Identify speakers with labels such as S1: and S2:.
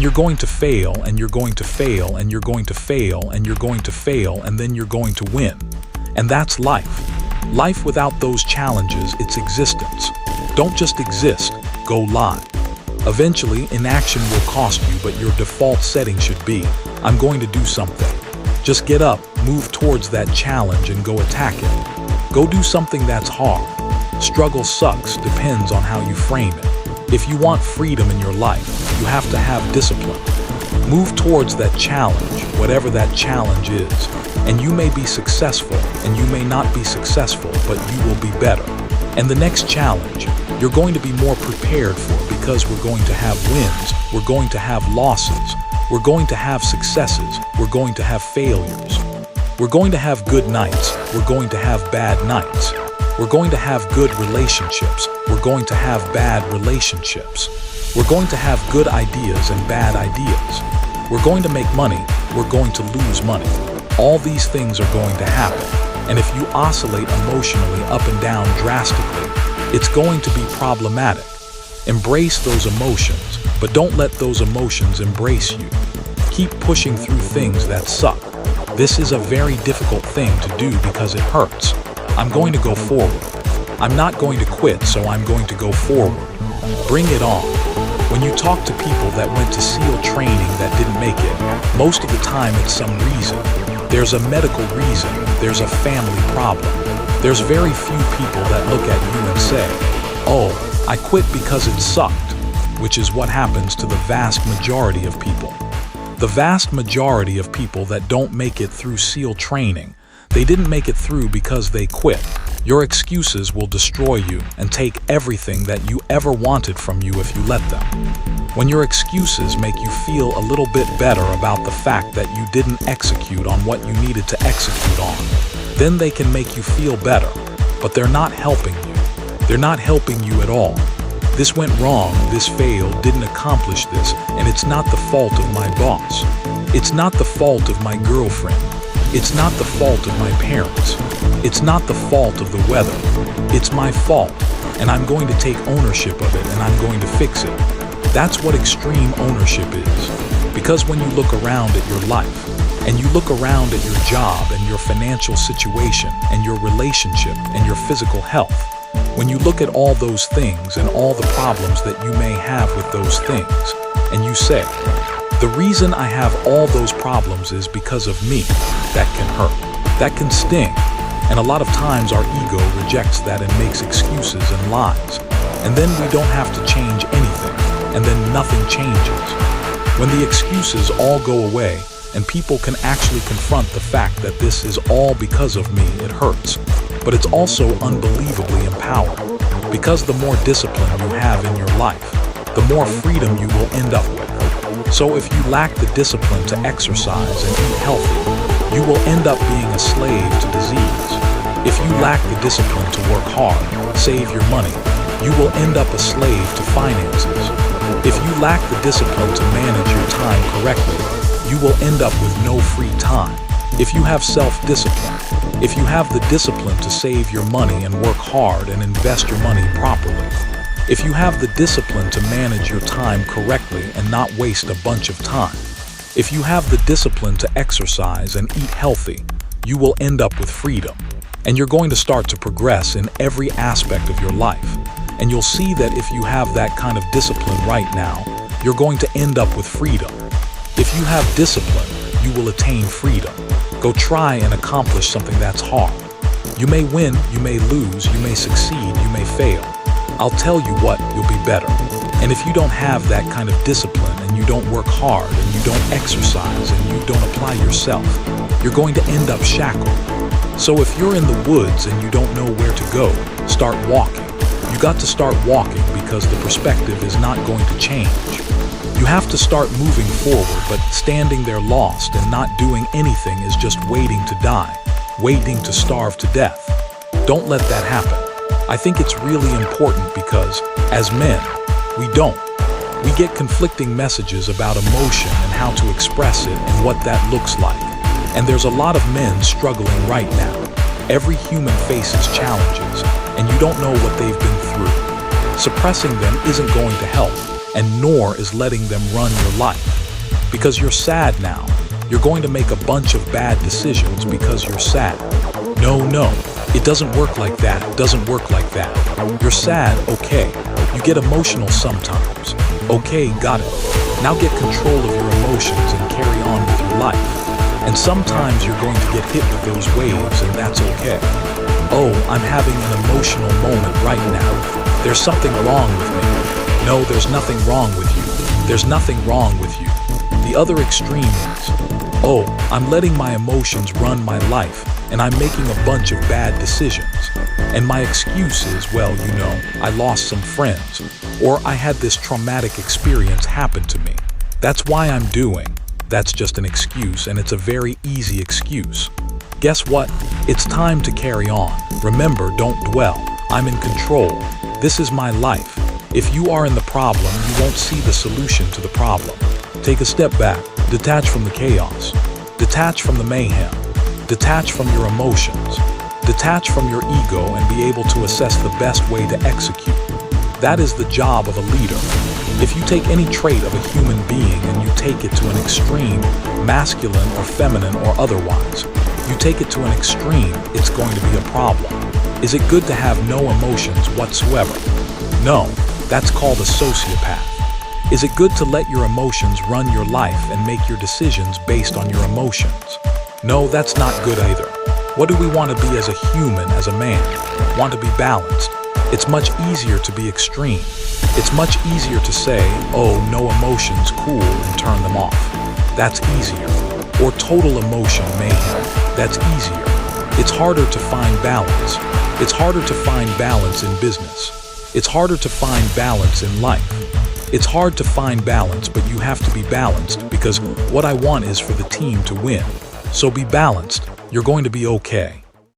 S1: And you're going to fail, and you're going to fail, and you're going to fail, and you're going to fail, and then you're going to win. And that's life. Life without those challenges, it's existence. Don't just exist, go live. Eventually, inaction will cost you, but your default setting should be, I'm going to do something. Just get up, move towards that challenge, and go attack it. Go do something that's hard. Struggle sucks, depends on how you frame it. If you want freedom in your life, you have to have discipline. Move towards that challenge, whatever that challenge is. And you may be successful, and you may not be successful, but you will be better. And the next challenge, you're going to be more prepared for, because we're going to have wins, we're going to have losses, we're going to have successes, we're going to have failures. We're going to have good nights, we're going to have bad nights. We're going to have good relationships, we're going to have bad relationships. We're going to have good ideas and bad ideas. We're going to make money, we're going to lose money. All these things are going to happen. And if you oscillate emotionally up and down drastically, it's going to be problematic. Embrace those emotions, but don't let those emotions embrace you. Keep pushing through things that suck. This is a very difficult thing to do because it hurts. I'm going to go forward. I'm not going to quit, so I'm going to go forward. Bring it on. When you talk to people that went to SEAL training that didn't make it, most of the time it's some reason. There's a medical reason, there's a family problem. There's very few people that look at you and say, oh, I quit because it sucked, which is what happens to the vast majority of people. The vast majority of people that don't make it through SEAL training, they didn't make it through because they quit. Your excuses will destroy you and take everything that you ever wanted from you if you let them. When your excuses make you feel a little bit better about the fact that you didn't execute on what you needed to execute on, then they can make you feel better, but they're not helping you. They're not helping you at all. This went wrong, this failed, didn't accomplish this, and it's not the fault of my boss. It's not the fault of my girlfriend. It's not the fault of my parents. It's not the fault of the weather. It's my fault, and I'm going to take ownership of it, and I'm going to fix it. That's what extreme ownership is. Because when you look around at your life, and you look around at your job and your financial situation and your relationship and your physical health, when you look at all those things and all the problems that you may have with those things, and you say, the reason I have all those problems is because of me, that can hurt, that can sting. And a lot of times our ego rejects that and makes excuses and lies. And then we don't have to change anything, and then nothing changes. When the excuses all go away, and people can actually confront the fact that this is all because of me, it hurts. But it's also unbelievably empowering, because the more discipline you have in your life, the more freedom you will end up with. So if you lack the discipline to exercise and eat healthy, you will end up being a slave to disease. If you lack the discipline to work hard, save your money, you will end up a slave to finances. If you lack the discipline to manage your time correctly, you will end up with no free time. If you have self-discipline, if you have the discipline to save your money and work hard and invest your money properly, if you have the discipline to manage your time correctly and not waste a bunch of time, if you have the discipline to exercise and eat healthy, you will end up with freedom. And you're going to start to progress in every aspect of your life. And you'll see that if you have that kind of discipline right now, you're going to end up with freedom. If you have discipline, you will attain freedom. Go try and accomplish something that's hard. You may win, you may lose, you may succeed, you may fail. I'll tell you what, you'll be better. And if you don't have that kind of discipline, and you don't work hard, and you don't exercise, and you don't apply yourself, you're going to end up shackled. So if you're in the woods and you don't know where to go, start walking. You got to start walking because the perspective is not going to change. You have to start moving forward, but standing there lost and not doing anything is just waiting to die, waiting to starve to death. Don't let that happen. I think it's really important because, as men, we don't. We get conflicting messages about emotion and how to express it and what that looks like. And there's a lot of men struggling right now. Every human faces challenges, and you don't know what they've been through. Suppressing them isn't going to help. and nor is letting them run your life. Because you're sad now. You're going to make a bunch of bad decisions because you're sad. No, it doesn't work like that. Doesn't work like that. You're sad, okay. You get emotional sometimes. Okay, got it. Now get control of your emotions and carry on with your life. And sometimes you're going to get hit with those waves, and that's okay. Oh, I'm having an emotional moment right now. There's something wrong with me. No, there's nothing wrong with you. There's nothing wrong with you. The other extreme is, oh, I'm letting my emotions run my life, and I'm making a bunch of bad decisions. And my excuse is, well, I lost some friends, or I had this traumatic experience happen to me. That's why I'm doing. That's just an excuse, and it's a very easy excuse. Guess what? It's time to carry on. Remember, don't dwell. I'm in control. This is my life. If you are in the problem, you won't see the solution to the problem. Take a step back. Detach from the chaos. Detach from the mayhem. Detach from your emotions. Detach from your ego and be able to assess the best way to execute. That is the job of a leader. If you take any trait of a human being and you take it to an extreme, masculine or feminine or otherwise, you take it to an extreme, it's going to be a problem. Is it good to have no emotions whatsoever? No, that's called a sociopath. Is it good to let your emotions run your life and make your decisions based on your emotions? No, that's not good either. What do we want to be as a human, as a man? Want to be balanced. It's much easier to be extreme. It's much easier to say, oh, no emotions, cool, and turn them off. That's easier. Or total emotion mayhem. That's easier. It's harder to find balance. It's harder to find balance in business. It's harder to find balance in life. It's hard to find balance, but you have to be balanced because what I want is for the team to win. So be balanced. You're going to be okay.